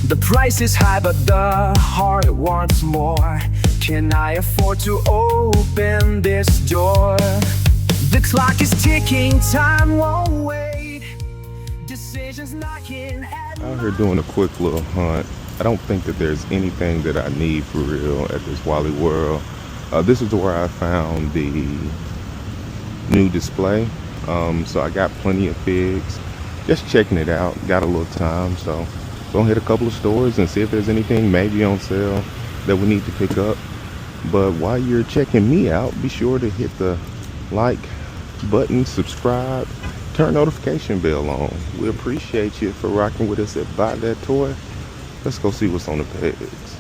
The price is high, but the heart wants more. Can I afford to open this door? The clock is ticking, time won't wait. Decisions knocking at Out here doing a quick little hunt. I don't think that there's anything that I need for real at this Wally World. This is where I found the new display. So I got plenty of figs. Just checking it out. Got a little time, so gonna hit a couple of stores and see if there's anything maybe on sale that we need to pick up. But while you're checking me out, be sure to hit the like button, subscribe, turn notification bell on. We appreciate you for rocking with us at Buy That Toy. Let's go see what's on the pegs.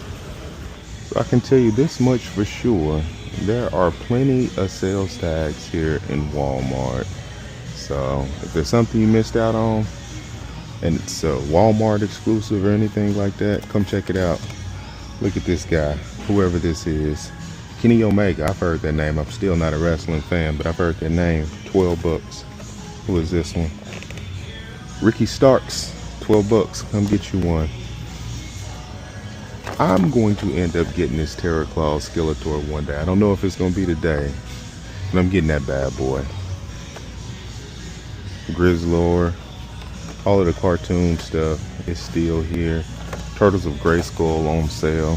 So I can tell you this much for sure. There are plenty of sales tags here in Walmart. So if there's something you missed out on and it's a Walmart exclusive or anything like that, come check it out. Look at this guy, whoever this is. Kenny Omega, I've heard that name. I'm still not a wrestling fan, but I've heard that name. 12 bucks. Who is this one? Ricky Starks, 12 bucks. Come get you one. I'm going to end up getting this Terror Claw Skeletor one day. I don't know if it's going to be today, but I'm getting that bad boy. Grizzlor, all of the cartoon stuff is still here. Turtles of Grayskull on sale.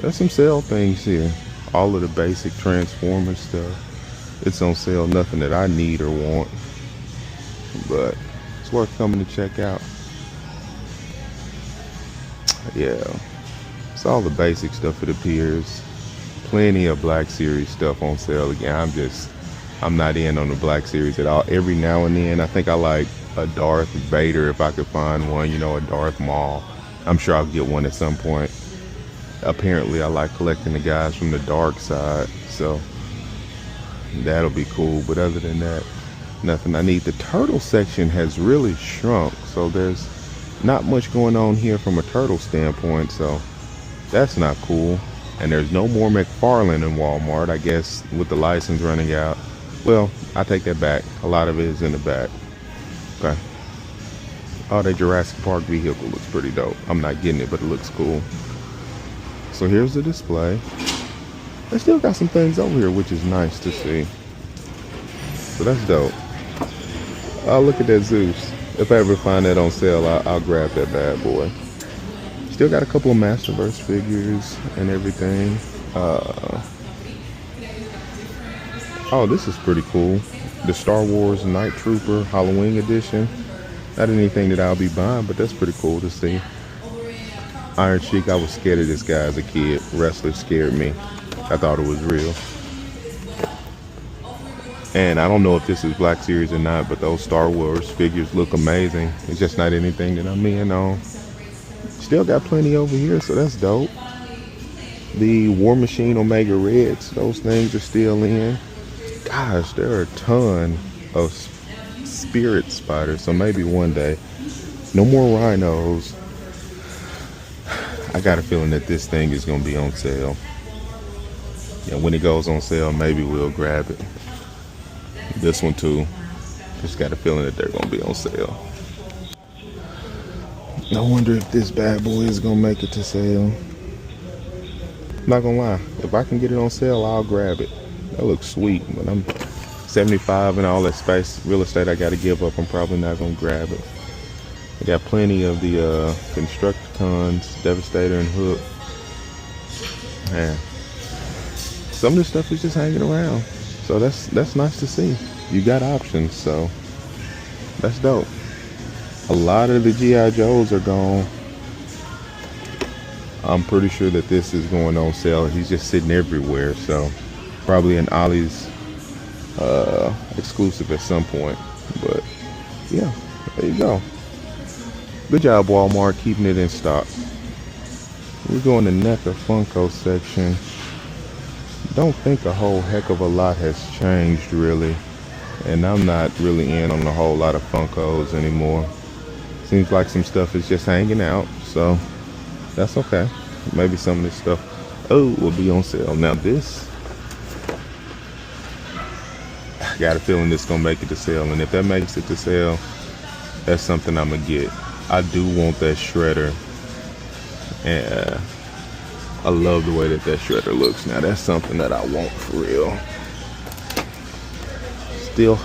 There's some sale things here. All of the basic Transformers stuff, it's on sale. Nothing that I need or want, but it's worth coming to check out. Yeah, it's all the basic stuff, it appears. Plenty of Black Series stuff on sale again. I'm not in on the Black Series at all. Every now and then, I think I like a Darth Vader if I could find one, you know, a Darth Maul. I'm sure I'll get one at some point. Apparently, I like collecting the guys from the dark side, so that'll be cool. But other than that, nothing I need. The turtle section has really shrunk, so there's not much going on here from a turtle standpoint, so that's not cool. And there's no more McFarlane in Walmart, I guess, with the license running out. Well, I take that back. A lot of it is in the back. Okay. Oh, the Jurassic Park vehicle looks pretty dope. I'm not getting it, but it looks cool. So here's the display. They still got some things over here, which is nice to see. So that's dope. Oh, look at that Zeus. If I ever find that on sale, I'll grab that bad boy. Still got a couple of Masterverse figures and everything. Oh, this is pretty cool. The Star Wars Night Trooper Halloween edition. Not anything that I'll be buying, but that's pretty cool to see. Iron Sheik, I was scared of this guy as a kid. Wrestler scared me. I thought it was real. And I don't know if this is Black Series or not, but those Star Wars figures look amazing. It's just not anything that I'm in on. Still got plenty over here, so that's dope. The War Machine Omega Reds, those things are still in. Gosh, there are a ton of Spirit Spiders, so maybe one day. No more Rhinos. I got a feeling that this thing is going to be on sale. And when it goes on sale, maybe we'll grab it. This one too. Just got a feeling that they're going to be on sale. I wonder if this bad boy is going to make it to sale. I'm not going to lie. If I can get it on sale, I'll grab it. That looks sweet. But I'm 75 and all that space, real estate I got to give up. I'm probably not going to grab it. I got plenty of the Constructicons, Devastator, and Hook. Man, some of this stuff is just hanging around. So that's nice to see. You got options, so that's dope. A lot of the G.I. Joes are gone. I'm pretty sure that this is going on sale. He's just sitting everywhere, so probably an Ollie's exclusive at some point. But yeah, there you go. Good job, Walmart, keeping it in stock. We're going to NECA Funko section. Don't think a whole heck of a lot has changed, really. And I'm not really in on a whole lot of Funkos anymore. Seems like some stuff is just hanging out, so that's okay. Maybe some of this stuff, will be on sale. Now this, I got a feeling this is gonna make it to sale, and if that makes it to sale, that's something I'm gonna get. I do want that shredder, and I love the way that shredder looks. Now that's something that I want for real. Still,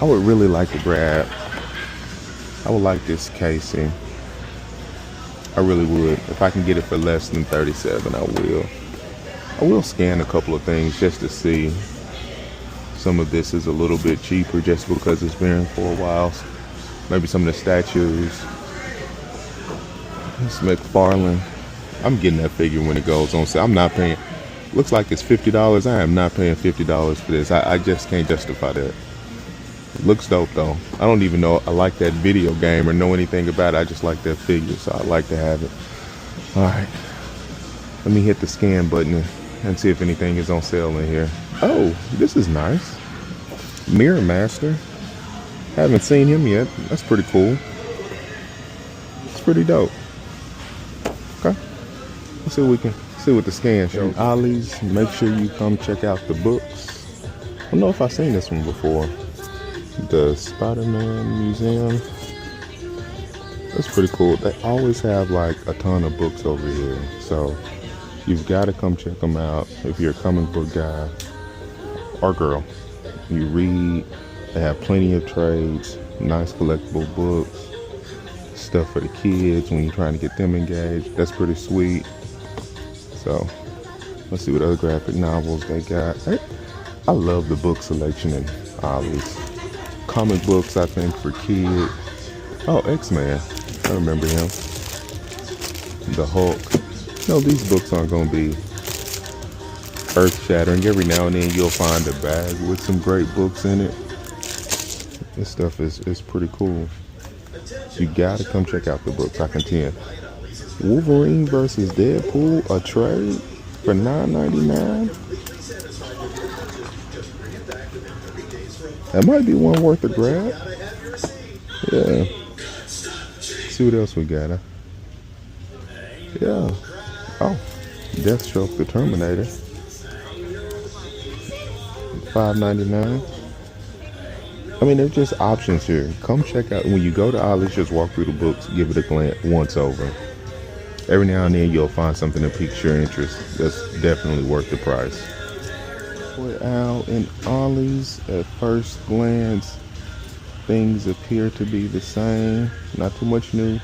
I would really like to grab, I would like this casing. I really would. If I can get it for less than 37, I will. I will scan a couple of things just to see. Some of this is a little bit cheaper just because it's been for a while. Maybe some of the statues. This McFarlane. I'm getting that figure when it goes on sale. I'm not paying. Looks like it's $50. I am not paying $50 for this. I just can't justify that. It looks dope though. I don't even know I like that video game or know anything about it. I just like that figure, so I like to have it. All right. Let me hit the scan button and see if anything is on sale in here. Oh, this is nice. Mirror Master. Haven't seen him yet. That's pretty cool. It's pretty dope. Okay. Let's see what we can see what the scan shows. Ollie's, make sure you come check out the books. I don't know if I've seen this one before. The Spider-Man Museum. That's pretty cool. They always have like a ton of books over here. So you've got to come check them out if you're a comic book guy or girl. You read. They have plenty of trades, nice collectible books, stuff for the kids when you're trying to get them engaged. That's pretty sweet. So let's see what other graphic novels they got. Hey, I love the book selection in Ollie's. Comic books, I think, for kids. Oh, X-Man. I remember him. The Hulk. No, these books aren't going to be earth-shattering. Every now and then you'll find a bag with some great books in it. This stuff is pretty cool. You got to come check out the books, I contend. Wolverine versus Deadpool, a trade for $9.99. That might be one worth a grab. Yeah. See what else we got. Huh? Yeah. Oh, Deathstroke the Terminator. $5.99. I mean, there's just options here. Come check out. When you go to Ollie's, just walk through the books, give it a glance once over. Every now and then you'll find something that piques your interest. That's definitely worth the price. Out in Ollie's, at first glance, things appear to be the same. Not too much new.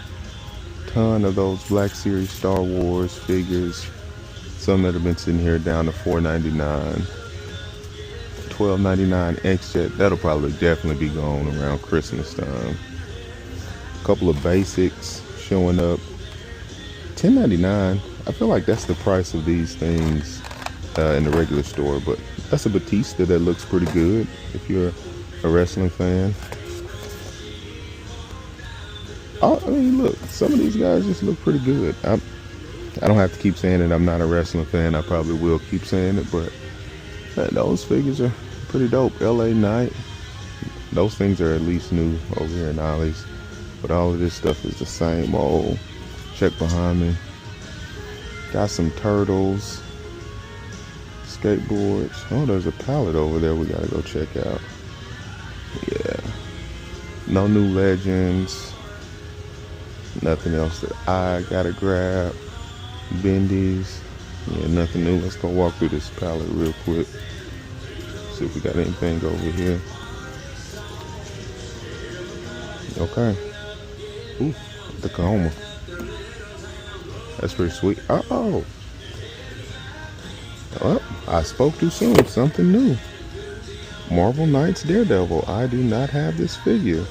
Ton of those Black Series Star Wars figures. Some that have been sitting here down to $4.99. $12.99 X-Jet. That'll probably definitely be gone around Christmas time. A couple of basics showing up. $10.99. I feel like that's the price of these things in the regular store, but that's a Batista that looks pretty good if you're a wrestling fan. I mean, look, some of these guys just look pretty good. I don't have to keep saying it. I'm not a wrestling fan. I probably will keep saying it, but those figures are pretty dope. LA Knight. Those things are at least new over here in Ollie's, but all of this stuff is the same old. Check behind me. Got some turtles. Skateboards. Oh, there's a pallet over there we gotta go check out. Yeah. No new legends. Nothing else that I gotta grab. Bendies. Yeah, nothing new. Let's go walk through this pallet real quick. See if we got anything over here. Okay. Ooh, the Kahoma. That's pretty sweet. Uh-oh. Well, I spoke too soon. Something new. Marvel Knights Daredevil. I do not have this figure.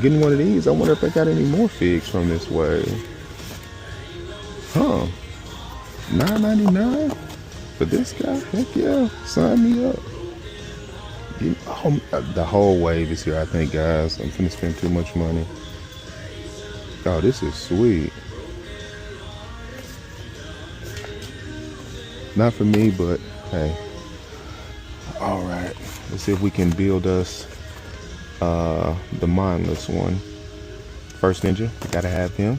Getting one of these. I wonder if they got any more figs from this way. Huh. $9.99 for this guy? Heck yeah. Sign me up. Oh, the whole wave is here, I think, guys. I'm finna spend too much money. Oh, this is sweet. Not for me, but hey. All right. Let's see if we can build us the mindless one. First Ninja, gotta have him.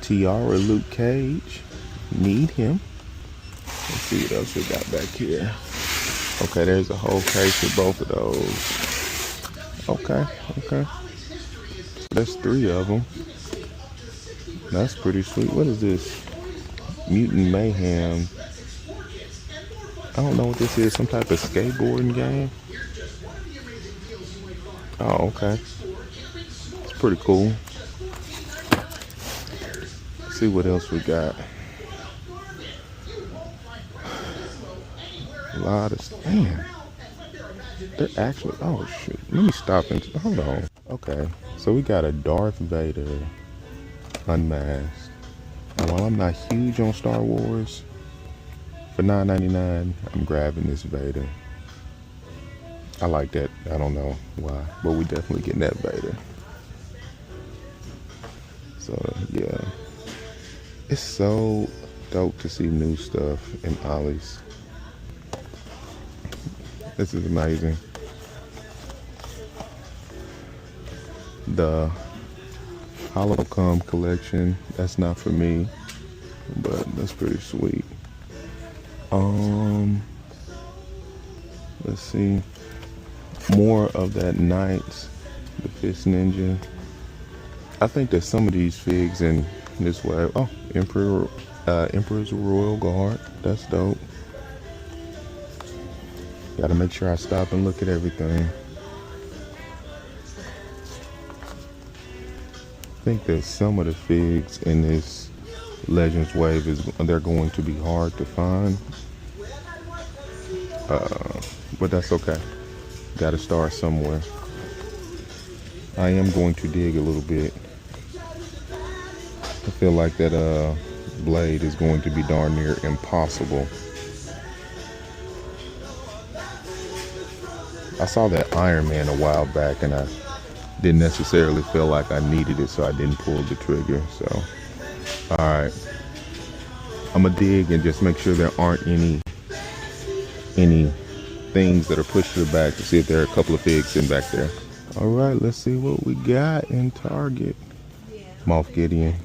Tiara Luke Cage, need him. Let's see what else we got back here. Okay, there's a whole case of both of those. Okay, okay. That's 3 of them. That's pretty sweet. What is this? Mutant Mayhem. I don't know what this is. Some type of skateboarding game. Oh, okay. It's pretty cool. Let's see what else we got. A lot of, man. They're actually, oh shoot. Let me stop and, hold on. Okay, so we got a Darth Vader unmasked. And while I'm not huge on Star Wars, for $9.99, I'm grabbing this Vader. I like that. I don't know why, but we definitely getting that Vader. So yeah, it's so dope to see new stuff in Ollie's. This is amazing. The Holocom collection, that's not for me, but that's pretty sweet. Let's see. More of that Knights, the Fist Ninja. I think that some of these figs in this way. Oh, Emperor's Royal Guard. That's dope. Gotta make sure I stop and look at everything. I think that some of the figs in this Legends wave they're going to be hard to find. But that's okay. Gotta start somewhere. I am going to dig a little bit. I feel like that blade is going to be darn near impossible. I saw that Iron Man a while back and I didn't necessarily feel like I needed it, so I didn't pull the trigger. So, alright. I'm gonna dig and just make sure there aren't any things that are pushed to the back to see if there are a couple of figs sitting back there. Alright, let's see what we got in Target. Moff Gideon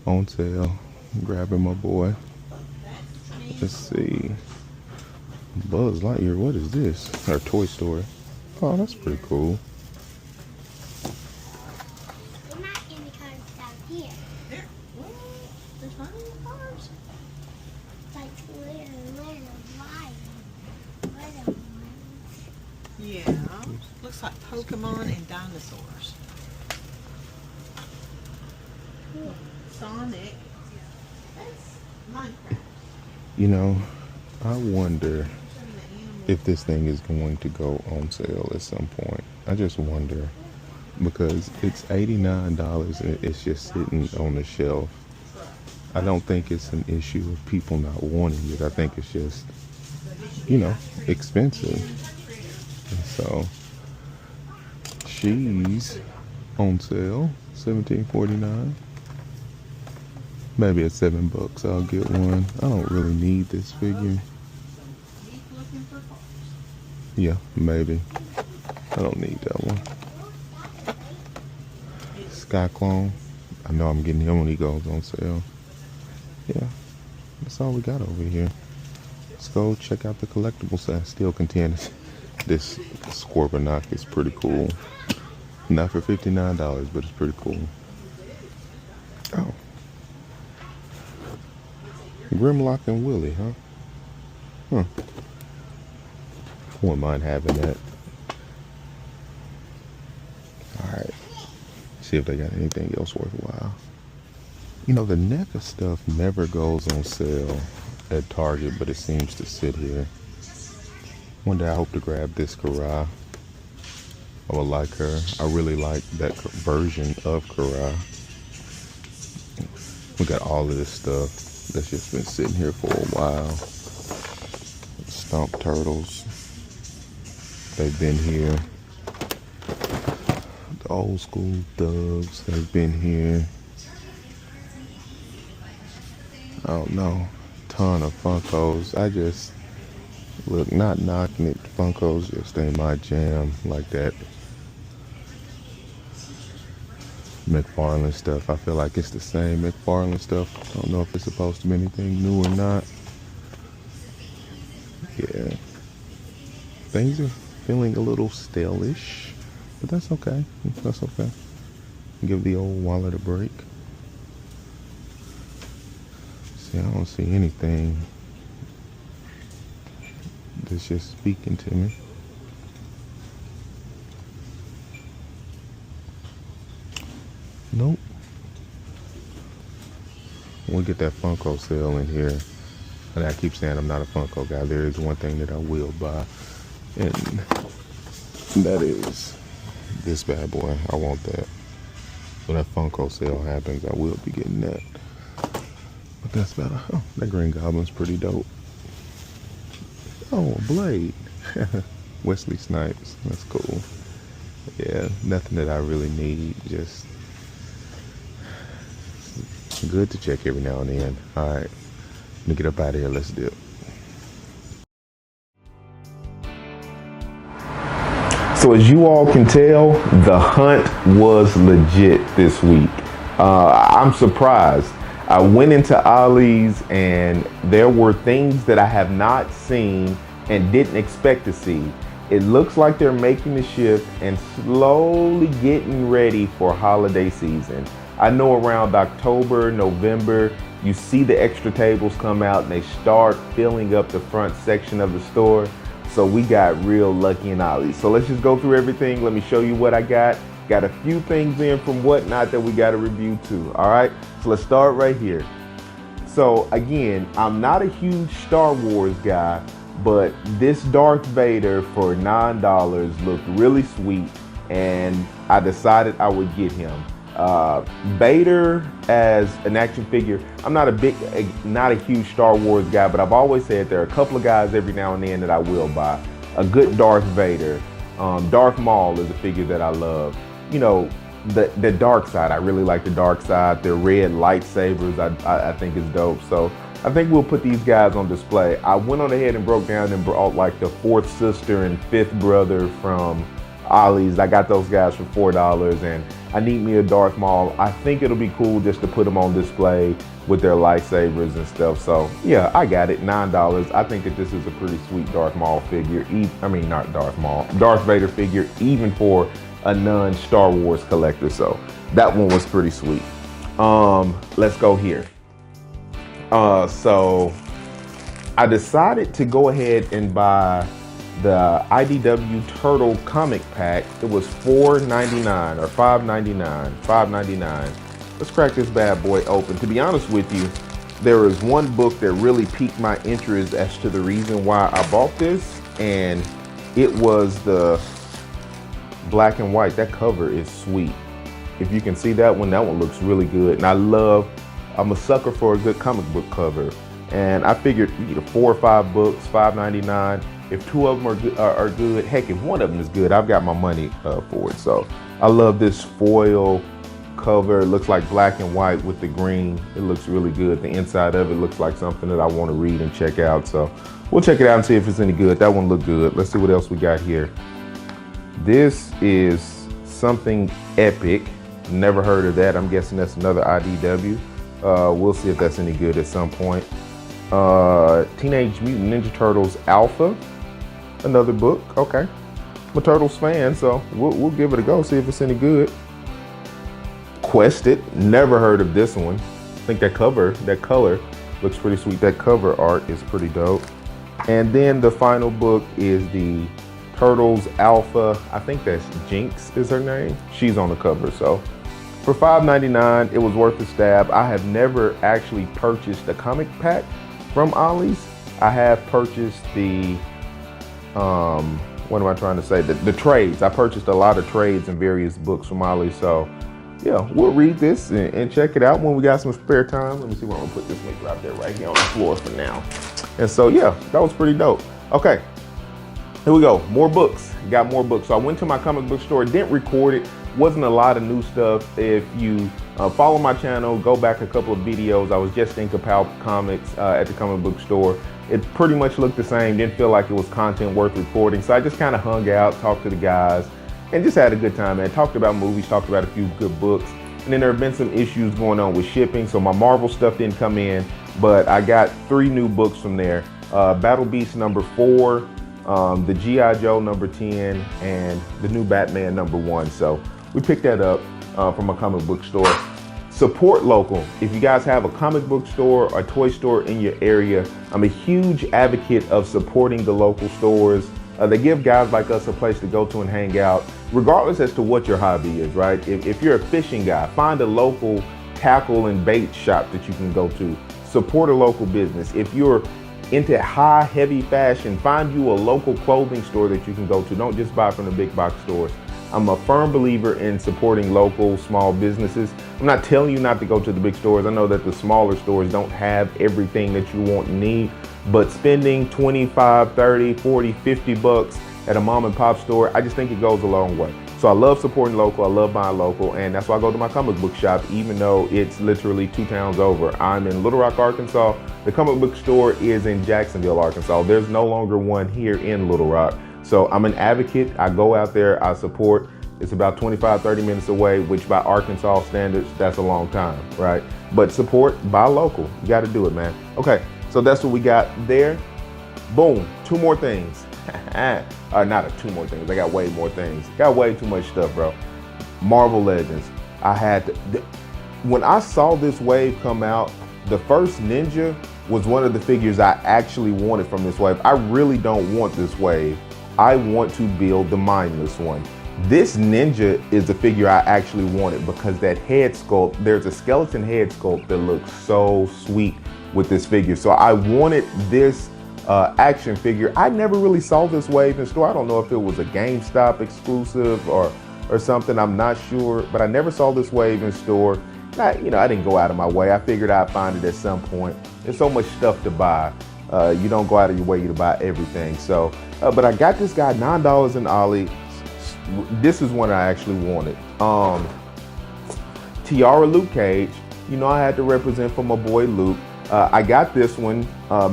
on sale. I'm grabbing my boy. Let's see. Buzz Lightyear, what is this? Or Toy Story. Oh, that's pretty cool. They're not in the cars down here. There's not any cars. Like little lion. Yeah. Looks like Pokemon and dinosaurs. Sonic. That's Minecraft. You know, I wonder if this thing is going to go on sale at some point. I just wonder, because it's $89 and it's just sitting on the shelf. I don't think it's an issue of people not wanting it. I think it's just, you know, expensive. And so she's on sale, $17.49. Maybe at $7 I'll get one. I don't really need this figure. Yeah, maybe. I don't need that one. Sky Clone. I know I'm getting him when he goes on sale. Yeah, that's all we got over here. Let's go check out the collectibles. I still contend this Scorponok is pretty cool. Not for $59, but it's pretty cool. Oh. Grimlock and Willie, huh? Huh. Wouldn't mind having that. Alright. See if they got anything else worthwhile. You know, the NECA stuff never goes on sale at Target, but it seems to sit here. One day I hope to grab this Kara. I would like her. I really like that version of Kara. We got all of this stuff that's just been sitting here for a while. Stomp Turtles. They've been here. The old school Doves, they've been here. I don't know. Ton of Funkos. I just, look, not knocking it. Funkos just ain't my jam like that. McFarlane stuff. I feel like it's the same McFarlane stuff. I don't know if it's supposed to be anything new or not. Yeah. Things are feeling a little stale-ish. but that's okay. That's okay. Give the old wallet a break. See, I don't see anything that's just speaking to me. Nope. We'll get that Funko sale in here. And I keep saying I'm not a Funko guy. There is one thing that I will buy, and that is this bad boy. I want that. When that Funko sale happens, I will be getting that. But that's about oh, that Green Goblin's pretty dope. Oh, a blade. Wesley Snipes. That's cool. Yeah, nothing that I really need. Just good to check every now and then. All right, let me get up out of here. Let's dip. So as you all can tell, the hunt was legit this week. I'm surprised. I went into Ollie's and there were things that I have not seen and didn't expect to see. It looks like they're making the shift and slowly getting ready for holiday season. I know around October, November, you see the extra tables come out and they start filling up the front section of the store. So we got real lucky in Ollie's. So let's just go through everything. Let me show you what I got. Got a few things in from Whatnot that we got to review too. All right, so let's start right here. So again, I'm not a huge Star Wars guy, but this Darth Vader for $9 looked really sweet, and I decided I would get him. Vader as an action figure, I'm not a huge Star Wars guy, but I've always said there are a couple of guys every now and then that I will buy. A good Darth Vader. Darth Maul is a figure that I love. You know, the dark side, I really like the dark side. Their red lightsabers, I think is dope. So I think we'll put these guys on display. I went on ahead and broke down and brought like the fourth sister and fifth brother from Ollie's. I got those guys for $4, and I need me a Darth Maul. I think it'll be cool just to put them on display with their lightsabers and stuff. So yeah, I got it, $9. I think that this is a pretty sweet Darth Maul figure. I mean, not Darth Maul, Darth Vader figure, even for a non-Star Wars collector. So that one was pretty sweet. Let's go here. So I decided to go ahead and buy the IDW Turtle comic pack. It was $4.99 or $5.99. Let's crack this bad boy open. To be honest with you, there is one book that really piqued my interest as to the reason why I bought this, and it was the black and white. That cover is sweet. If you can see that one looks really good. And I'm a sucker for a good comic book cover. And I figured either 4 or 5 books, $5.99. If 2 of them are good, heck, if one of them is good, I've got my money for it. So I love this foil cover. It looks like black and white with the green. It looks really good. The inside of it looks like something that I want to read and check out. So we'll check it out and see if it's any good. That one looked good. Let's see what else we got here. This is something epic. Never heard of that. I'm guessing that's another IDW. We'll see if that's any good at some point. Teenage Mutant Ninja Turtles Alpha, another book. Okay, I'm a Turtles fan, so we'll give it a go, see if it's any good. Quested, never heard of this one. I think that color looks pretty sweet. That cover art is pretty dope. And then the final book is the Turtles Alpha. I think that's Jinx is her name. She's on the cover. So for $5.99, it was worth the stab. I have never actually purchased a comic pack from Ollie's. I have purchased the, what am I trying to say? The trades. I purchased a lot of trades and various books from Ollie's. So yeah, we'll read this and check it out when we got some spare time. Let me see where I'm gonna put this. Let me drop that right here on the floor for now. And so yeah, that was pretty dope. Okay, here we go. More books. Got more books. So I went to my comic book store. Didn't record it. Wasn't a lot of new stuff. If you follow my channel, go back a couple of videos. I was just in Kapow Comics at the comic book store. It pretty much looked the same. Didn't feel like it was content worth recording. So I just kind of hung out, talked to the guys, and just had a good time, man. Talked about movies, talked about a few good books. And then there have been some issues going on with shipping. So my Marvel stuff didn't come in, but I got 3 new books from there. Battle Beast number 4, the G.I. Joe number 10 and the new Batman number 1. So we picked that up from a comic book store. Support local. If you guys have a comic book store or toy store in your area, I'm a huge advocate of supporting the local stores. They give guys like us a place to go to and hang out, regardless as to what your hobby is, right? If you're a fishing guy, find a local tackle and bait shop that you can go to. Support a local business. If you're into high, heavy fashion, find you a local clothing store that you can go to. Don't just buy from the big box stores. I'm a firm believer in supporting local small businesses. I'm not telling you not to go to the big stores. I know that the smaller stores don't have everything that you want and need, but spending 25, 30, 40, 50 bucks at a mom and pop store, I just think it goes a long way. So I love supporting local, I love buying local, and that's why I go to my comic book shop, even though it's literally 2 towns over. I'm in Little Rock, Arkansas. The comic book store is in Jacksonville, Arkansas. There's no longer one here in Little Rock. So I'm an advocate. I go out there, I support. It's about 25, 30 minutes away, which by Arkansas standards, that's a long time, right? But support, buy local. You got to do it, man. Okay, so that's what we got there. Boom, 2 more things. Not 2 more things. I got way more things. Got way too much stuff, bro. Marvel Legends. I had to, when I saw this wave come out, the first Ninja was one of the figures I actually wanted from this wave. I really don't want this wave. I want to build the mindless one. This Ninja is the figure I actually wanted because that head sculpt, there's a skeleton head sculpt that looks so sweet with this figure. So I wanted this action figure. I never really saw this wave in store. I don't know if it was a GameStop exclusive or something, I'm not sure, but I never saw this wave in store. I didn't go out of my way. I figured I'd find it at some point. There's so much stuff to buy. You don't go out of your way to buy everything. So, but I got this guy $9 in Ollie. This is one I actually wanted. Tiara Luke Cage. I had to represent for my boy Luke. I got this one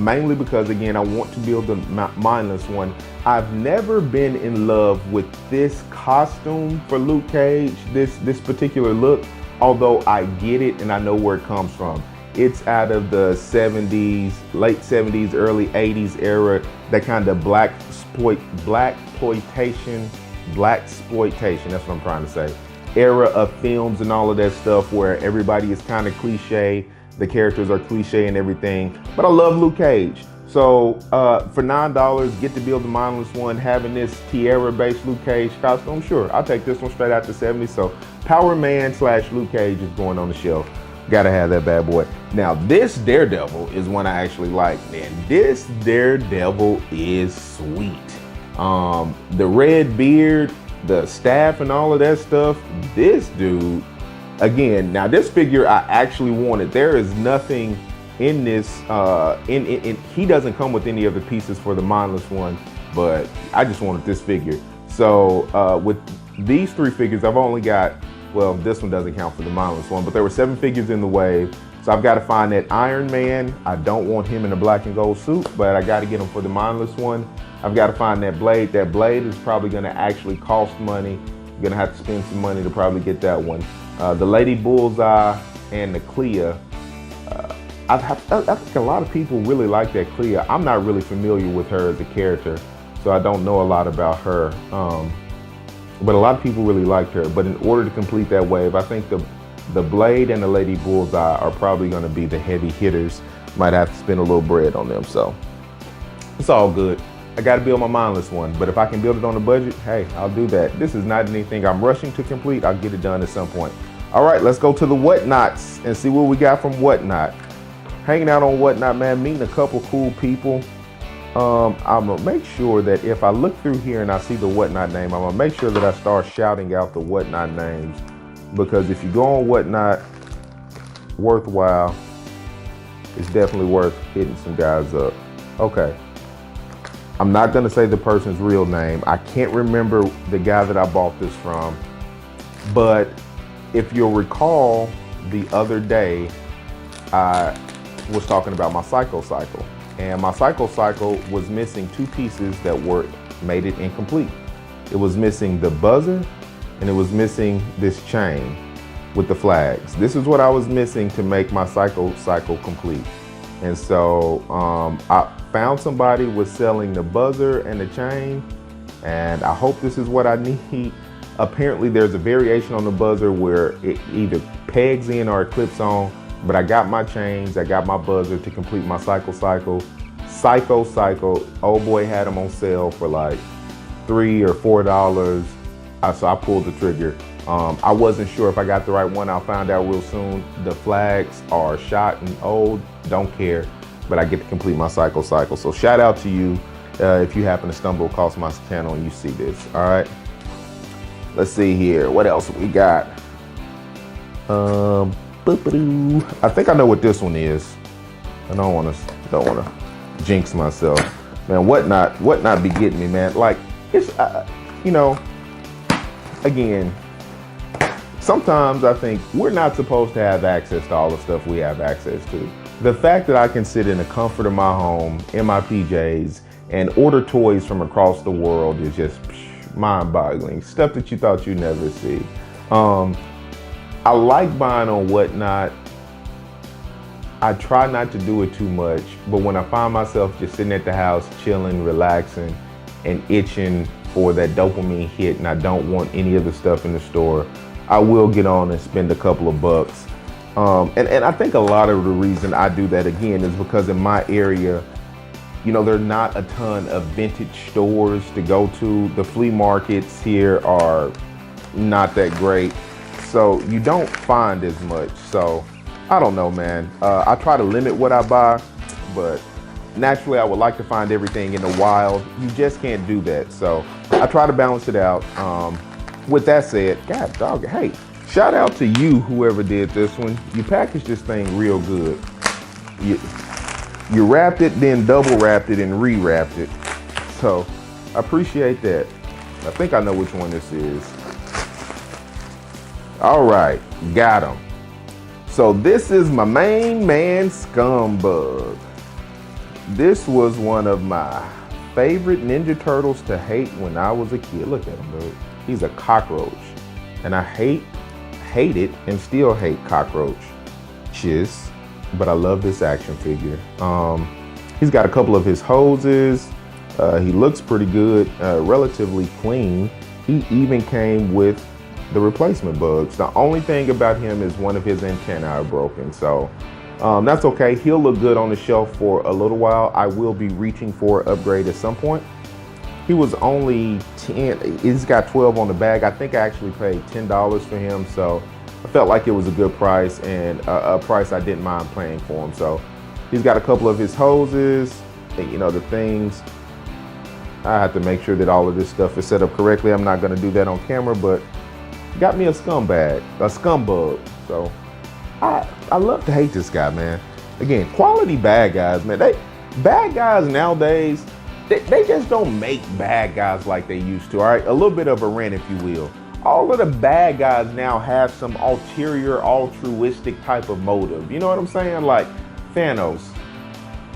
mainly because, again, I want to build the mindless one. I've never been in love with this costume for Luke Cage, this particular look, although I get it and I know where it comes from. It's out of the 70s, late 70s, early 80s era, that kind of black exploitation, that's what I'm trying to say, era of films and all of that stuff where everybody is kind of cliche, the characters are cliche and everything, but I love Luke Cage. So for $9, get to build the mindless one, having this Tiara-based Luke Cage costume, sure, I'll take this one straight out the 70s. So Power Man / Luke Cage is going on the shelf. Gotta have that bad boy. Now this Daredevil is one I actually like, man. This Daredevil is sweet. The red beard, the staff and all of that stuff, this dude, again, now this figure I actually wanted. There is nothing in this, he doesn't come with any of the pieces for the mindless one, but I just wanted this figure. So with these 3 figures, I've only got, well, this one doesn't count for the mindless one, but there were 7 figures in the wave. So I've got to find that Iron Man. I don't want him in a black and gold suit, but I got to get him for the mindless one. I've got to find that Blade. That Blade is probably going to actually cost money. I'm going to have to spend some money to probably get that one. The Lady Bullseye and the Clea. I think a lot of people really like that Clea. I'm not really familiar with her as a character, so I don't know a lot about her. But a lot of people really liked her. But in order to complete that wave, I think the Blade and the Lady Bullseye are probably going to be the heavy hitters. Might have to spend a little bread on them, so it's all good. I got to build my mindless one, but if I can build it on a budget, hey, I'll do that. This is not anything I'm rushing to complete. I'll get it done at some point. All right, let's go to the Whatnots and see what we got from Whatnot. Hanging out on Whatnot, man, meeting a couple cool people. I'm gonna make sure that if I look through here and I see the Whatnot name, I'm gonna make sure that I start shouting out the Whatnot names, because if you go on Whatnot, worthwhile, it's definitely worth hitting some guys up. Okay. I'm not gonna say the person's real name. I can't remember the guy that I bought this from, but if you'll recall, the other day, I was talking about my Psycho Cycle, and my Psycho Cycle was missing 2 pieces that made it incomplete. It was missing the buzzer, and it was missing this chain with the flags. This is what I was missing to make my Psycho Cycle complete. And so found somebody was selling the buzzer and the chain, and I hope this is what I need. Apparently there's a variation on the buzzer where it either pegs in or it clips on, but I got my chains, I got my buzzer to complete my cycle. Old boy had them on sale for like $3 or $4. So I pulled the trigger. I wasn't sure if I got the right one. I'll find out real soon. The flags are shot and old, don't care, but I get to complete my cycle. So shout out to you if you happen to stumble across my channel and you see this, all right? Let's see here, what else we got? I think I know what this one is. I don't wanna jinx myself. Man, what not be getting me, man. Like, it's, you know, again, sometimes I think we're not supposed to have access to all the stuff we have access to. The fact that I can sit in the comfort of my home, in my PJs, and order toys from across the world is just mind-boggling. Stuff that you thought you'd never see. I like buying on Whatnot. I try not to do it too much, but when I find myself just sitting at the house, chilling, relaxing, and itching for that dopamine hit, and I don't want any of the stuff in the store, I will get on and spend a couple of bucks. And I think a lot of the reason I do that, again, is because in my area, you know, there are not a ton of vintage stores to go to. The flea markets here are not that great, so you don't find as much. So I don't know, man. I try to limit what I buy, but naturally I would like to find everything in the wild. You just can't do that. So I try to balance it out. With that said, God dog, hey, shout out to you, whoever did this one. You packaged this thing real good. You wrapped it, then double wrapped it and re-wrapped it. So I appreciate that. I think I know which one this is. All right, got him. So this is my main man, Scumbug. This was one of my favorite Ninja Turtles to hate when I was a kid. Look at him, dude. He's a cockroach. And I hated and still hate cockroaches, but I love this action figure. He's got a couple of his hoses. He looks pretty good, relatively clean. He even came with the replacement bugs. The only thing about him is one of his antennae are broken, so that's okay. He'll look good on the shelf for a little while. I will be reaching for an upgrade at some point. He was only 10, he's got 12 on the bag. I think I actually paid $10 for him, so I felt like it was a good price and a price I didn't mind paying for him. So he's got a couple of his hoses, and, you know, the things. I have to make sure that all of this stuff is set up correctly. I'm not gonna do that on camera, but got me a scumbug. So I love to hate this guy, man. Again, quality bad guys, man. Bad guys nowadays, they just don't make bad guys like they used to, all right? A little bit of a rant, if you will. All of the bad guys now have some ulterior, altruistic type of motive. You know what I'm saying? Like Thanos.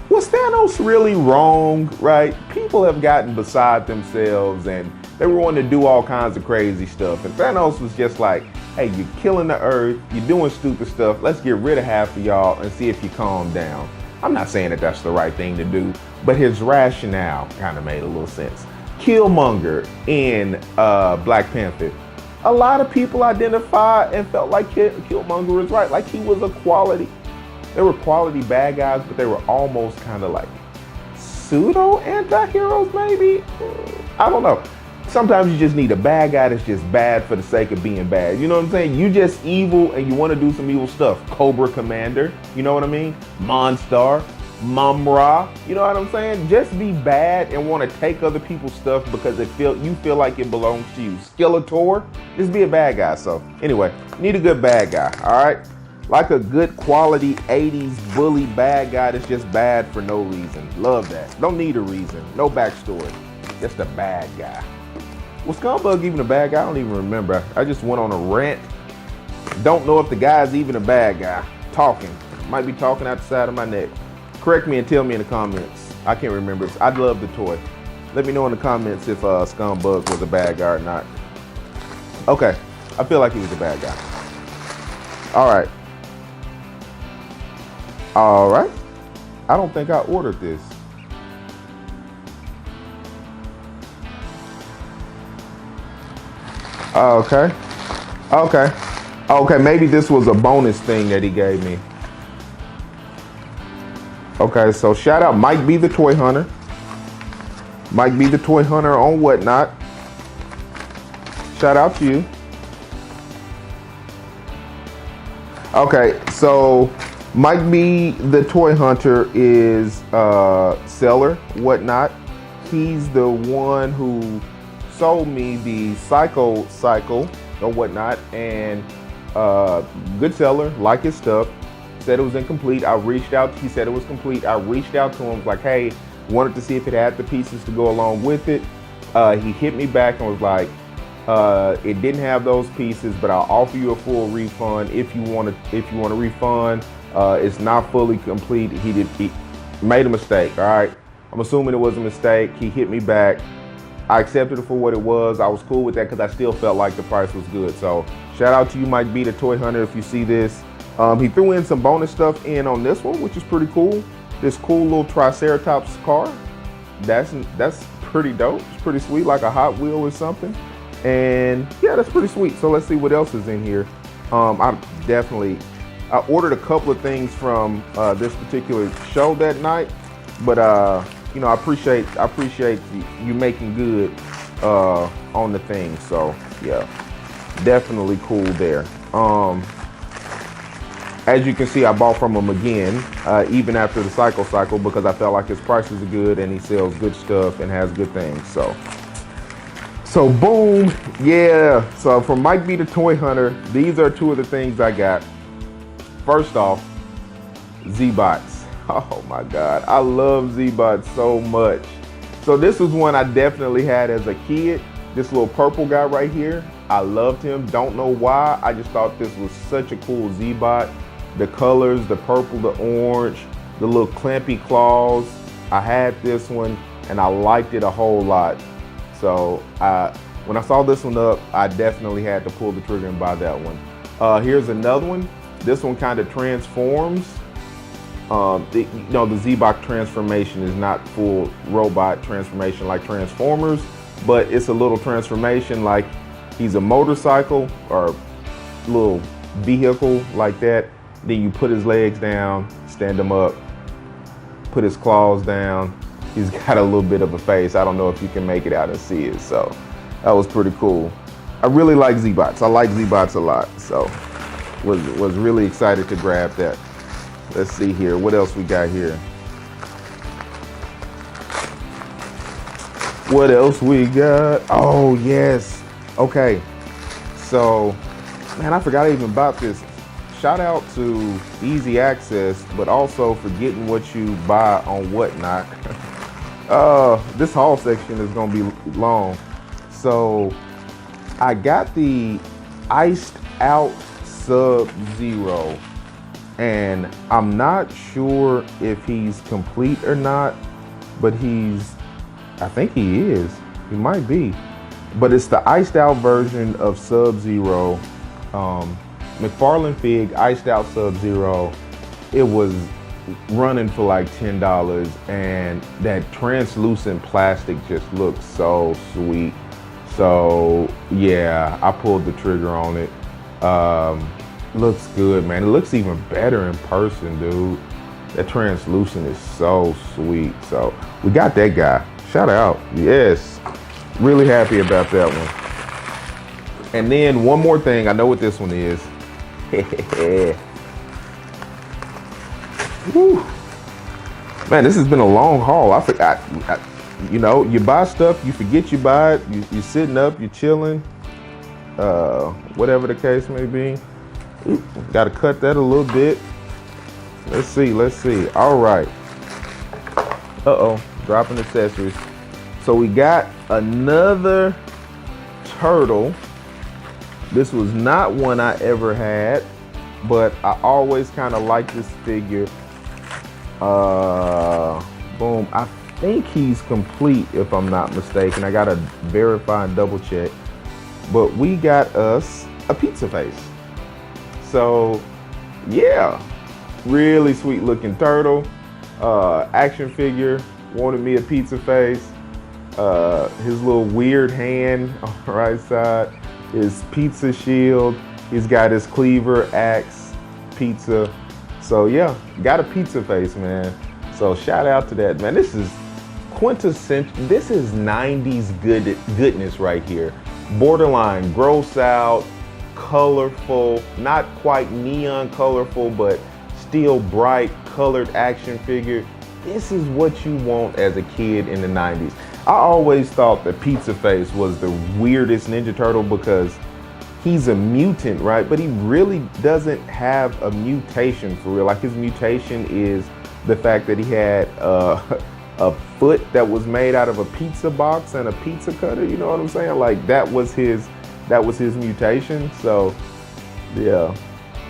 Was Thanos really wrong, right? People have gotten beside themselves and they were wanting to do all kinds of crazy stuff. And Thanos was just like, hey, you're killing the earth, you're doing stupid stuff, let's get rid of half of y'all and see if you calm down. I'm not saying that that's the right thing to do, but his rationale kind of made a little sense. Killmonger in Black Panther. A lot of people identified and felt like Killmonger was right, like he was a quality. They were quality bad guys, but they were almost kind of like pseudo anti-heroes maybe? I don't know. Sometimes you just need a bad guy that's just bad for the sake of being bad. You know what I'm saying? You just evil and you want to do some evil stuff. Cobra Commander, you know what I mean? Monstar, Mumra, you know what I'm saying? Just be bad and want to take other people's stuff because you feel like it belongs to you. Skeletor, just be a bad guy. So anyway, need a good bad guy, all right? Like a good quality 80s bully bad guy that's just bad for no reason. Love that. Don't need a reason. No backstory. Just a bad guy. Was Scumbug even a bad guy? I don't even remember. I just went on a rant. Don't know if the guy's even a bad guy. Talking. Might be talking out the side of my neck. Correct me and tell me in the comments. I can't remember. I'd love the toy. Let me know in the comments if Scumbug was a bad guy or not. Okay. I feel like he was a bad guy. All right. All right. I don't think I ordered this. Okay. Okay. Okay, maybe this was a bonus thing that he gave me. Okay, so shout out Mike B the Toy Hunter. Mike B the Toy Hunter on Whatnot. Shout out to you. Okay, so Mike B the Toy Hunter is seller Whatnot. He's the one who sold me the Psycho Cycle or Whatnot, and good seller, like his stuff. Said it was incomplete. I reached out. He said it was complete. I reached out to him, like, hey, wanted to see if it had the pieces to go along with it. He hit me back and was like, it didn't have those pieces, but I'll offer you a full refund if you want to refund. It's not fully complete. He made a mistake. All right, I'm assuming it was a mistake. He hit me back. I accepted it for what it was. I was cool with that because I still felt like the price was good. So shout out to you, Mike B the Toy Hunter, if you see this. He threw in some bonus stuff in on this one, which is pretty cool. This cool little Triceratops car. That's pretty dope. It's pretty sweet, like a Hot Wheel or something. And yeah, that's pretty sweet. So let's see what else is in here. I ordered a couple of things from this particular show that night, but you know, I appreciate you making good on the thing. So yeah, definitely cool there. As you can see, I bought from him again, even after the cycle, because I felt like his prices are good and he sells good stuff and has good things. So boom, yeah. So from Mike B the Toy Hunter, these are two of the things I got. First off, Z-Bots. Oh my God, I love Z-Bots so much. So this was one I definitely had as a kid. This little purple guy right here, I loved him. Don't know why, I just thought this was such a cool Z-Bot. The colors, the purple, the orange, the little clampy claws. I had this one and I liked it a whole lot. So when I saw this one up, I definitely had to pull the trigger and buy that one. Here's another one. This one kind of transforms. The Z-Bot transformation is not full robot transformation like Transformers, but it's a little transformation like he's a motorcycle or little vehicle like that. Then you put his legs down, stand him up, put his claws down. He's got a little bit of a face. I don't know if you can make it out and see it. So that was pretty cool. I really like Z-Bots. I like Z-Bots a lot. So was really excited to grab that. Let's see here. What else we got here? What else we got? Oh, yes. Okay. So, man, I forgot even about this. Shout out to Easy Access, but also for getting what you buy on Whatnot. This haul section is gonna be long. So I got the iced out Sub-Zero, and I'm not sure if he's complete or not, but I think he is. He might be. But it's the iced out version of Sub-Zero. McFarlane Fig iced out Sub-Zero. It was running for like $10, and that translucent plastic just looks so sweet. So yeah, I pulled the trigger on it. Looks good, man. It looks even better in person, dude. That translucent is so sweet. So we got that guy. Shout out. Yes, really happy about that one. And then one more thing, I know what this one is. Woo. Man, this has been a long haul. I forgot. You know, you buy stuff, you forget you buy it. You're sitting up, you're chilling. Whatever the case may be. Got to cut that a little bit. Let's see. All right. Dropping accessories. So we got another turtle. This was not one I ever had, but I always kind of like this figure. Boom. I think he's complete if I'm not mistaken. I gotta verify and double check. But we got us a pizza face. So yeah, really sweet looking turtle. Action figure, wanted me a pizza face. His little weird hand on the right side. his pizza shield. He's got his cleaver, axe, pizza. So yeah, got a pizza face, man. So shout out to that, man. This is quintessential. This is 90s goodness right here. Borderline gross out, colorful, not quite neon colorful, but still bright colored action figure. This is what you want as a kid in the 90s. I always thought that Pizza Face was the weirdest Ninja Turtle because he's a mutant, right? But he really doesn't have a mutation for real. Like his mutation is the fact that he had a foot that was made out of a pizza box and a pizza cutter. You know what I'm saying? Like that was his mutation. So yeah,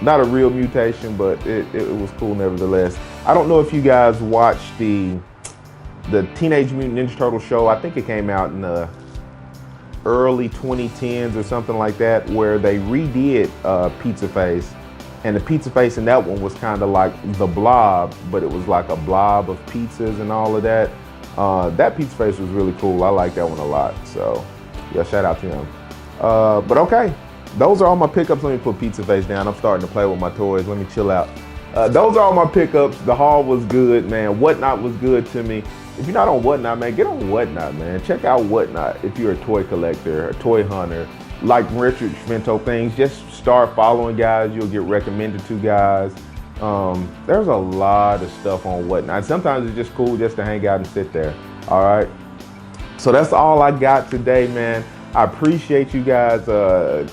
not a real mutation, but it was cool nevertheless. I don't know if you guys watched the Teenage Mutant Ninja Turtle show. I think it came out in the early 2010s or something like that, where they redid Pizza Face, and the Pizza Face in that one was kind of like the Blob, but it was like a blob of pizzas and all of that. That Pizza Face was really cool. I like that one a lot. So yeah, shout out to him. But okay, those are all my pickups. Let me put Pizza Face down. I'm starting to play with my toys. Let me chill out. Those are all my pickups. The haul was good, man. Whatnot was good to me. If you're not on Whatnot, man, get on Whatnot, man. Check out Whatnot if you're a toy collector, a toy hunter, like Richard Schminto things. Just start following guys. You'll get recommended to guys. There's a lot of stuff on Whatnot. Sometimes it's just cool just to hang out and sit there. All right. So that's all I got today, man. I appreciate you guys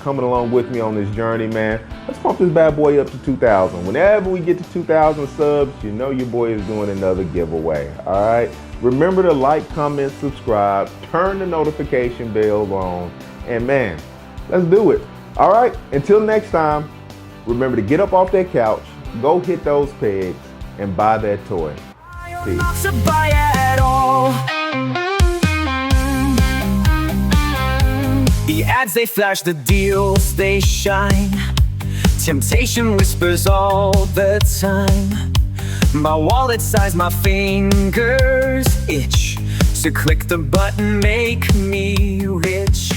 coming along with me on this journey, man. Let's pump this bad boy up to 2,000. Whenever we get to 2,000 subs, you know your boy is doing another giveaway. All right. Remember to like, comment, subscribe, turn the notification bell on, and man, let's do it. All right. Until next time, remember to get up off that couch, go hit those pegs, and buy that toy. Peace. Not to buy at all. The ads they flash, the deals they shine. Temptation whispers all the time. My wallet size, my fingers itch to click the button, make me rich.